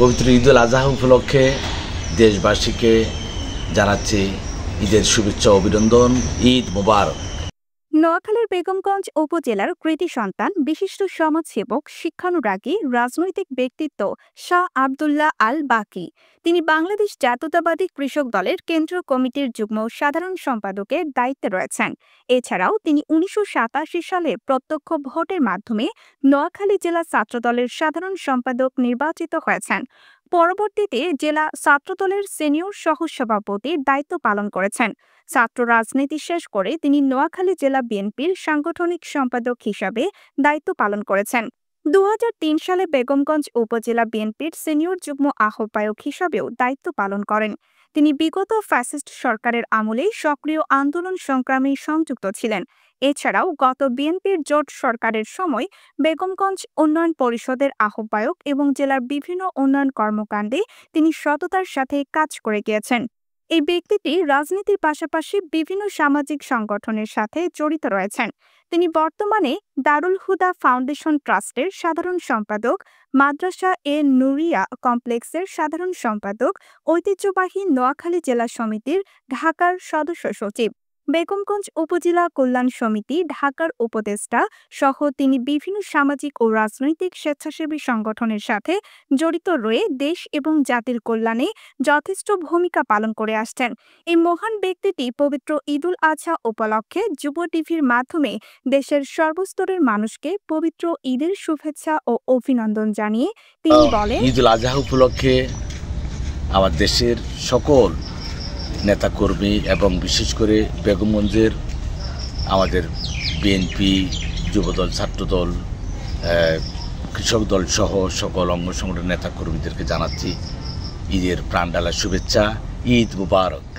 পবিত্র ঈদুল আজহা উপলক্ষে দেশবাসীকে জানাচ্ছি ঈদের শুভেচ্ছা অভিনন্দন। ঈদ মোবারক। নোয়াখালীর বেগমগঞ্জ উপজেলার কৃতি সন্তান বিশিষ্ট সমাজসেবক, শিক্ষানুরাগী, রাজনৈতিক ব্যক্তিত্ব শাহ আবদুল্লাহ আল বাকি। তিনি বাংলাদেশ জাতীয়তাবাদী কৃষক দলের কেন্দ্রীয় কমিটির যুগ্ম সাধারণ সম্পাদকের দায়িত্বে রয়েছেন। এছাড়াও তিনি ১৯৮৭ সালে প্রত্যক্ষ ভোটের মাধ্যমে নোয়াখালী জেলা ছাত্রদলের সাধারণ সম্পাদক নির্বাচিত হয়েছেন। পরবর্তীতে জেলা ছাত্রদলের সিনিয়র সহসভাপতির দায়িত্ব পালন করেছেন। ছাত্র রাজনীতি শেষ করে তিনি নোয়াখালী জেলা বিএনপির সাংগঠনিক সম্পাদক হিসাবে দায়িত্ব পালন করেছেন। ২০০৩ সালে বেগমগঞ্জ উপজেলা বিএনপির সিনিয়র যুগ্ম আহ্বায়ক হিসাবেও দায়িত্ব পালন করেন। তিনি বিগত ফ্যাসিস্ট সরকারের আমলে সক্রিয় আন্দোলন সংগ্রামে সংযুক্ত ছিলেন। এছাড়াও গত বিএনপির জোট সরকারের সময় বেগমগঞ্জ উন্নয়ন পরিষদের আহ্বায়ক এবং জেলার বিভিন্ন উন্নয়ন কর্মকাণ্ডে তিনি সততার সাথে কাজ করে গিয়েছেন। এই ব্যক্তিটি রাজনীতির পাশাপাশি বিভিন্ন সামাজিক সংগঠনের সাথে জড়িত রয়েছেন। তিনি বর্তমানে দারুল হুদা ফাউন্ডেশন ট্রাস্টের সাধারণ সম্পাদক, মাদ্রাসা এ নুরিয়া কমপ্লেক্সের সাধারণ সম্পাদক, ঐতিহ্যবাহী নোয়াখালী জেলা সমিতির ঢাকার সদস্য সচিব, বেগমগঞ্জ উপজেলা কল্যাণ সমিতি ঢাকার উপদেষ্টা সহ তিনি বিভিন্ন সামাজিক ও রাজনৈতিক স্বেচ্ছাসেবী সংগঠনের সাথে জড়িত রয়ে দেশ এবং জাতির কল্যাণে যথেষ্ট ভূমিকা পালন করে আসছেন। এই মহান ব্যক্তিটি পবিত্র ঈদুল আজহা উপলক্ষে যুব টিভির মাধ্যমে দেশের সর্বস্তরের মানুষকে পবিত্র ঈদের শুভেচ্ছা ও অভিনন্দন জানিয়ে তিনি বলেন, ঈদুল আজহা উপলক্ষে আমার দেশের সকল নেতাকর্মী এবং বিশেষ করে বেগমগঞ্জের আমাদের বিএনপি, যুবদল, ছাত্রদল, কৃষক দল সহ সকল অঙ্গ সংগঠনের নেতাকর্মীদেরকে জানাচ্ছি ঈদের প্রাণঢালা শুভেচ্ছা। ঈদ মুবারক।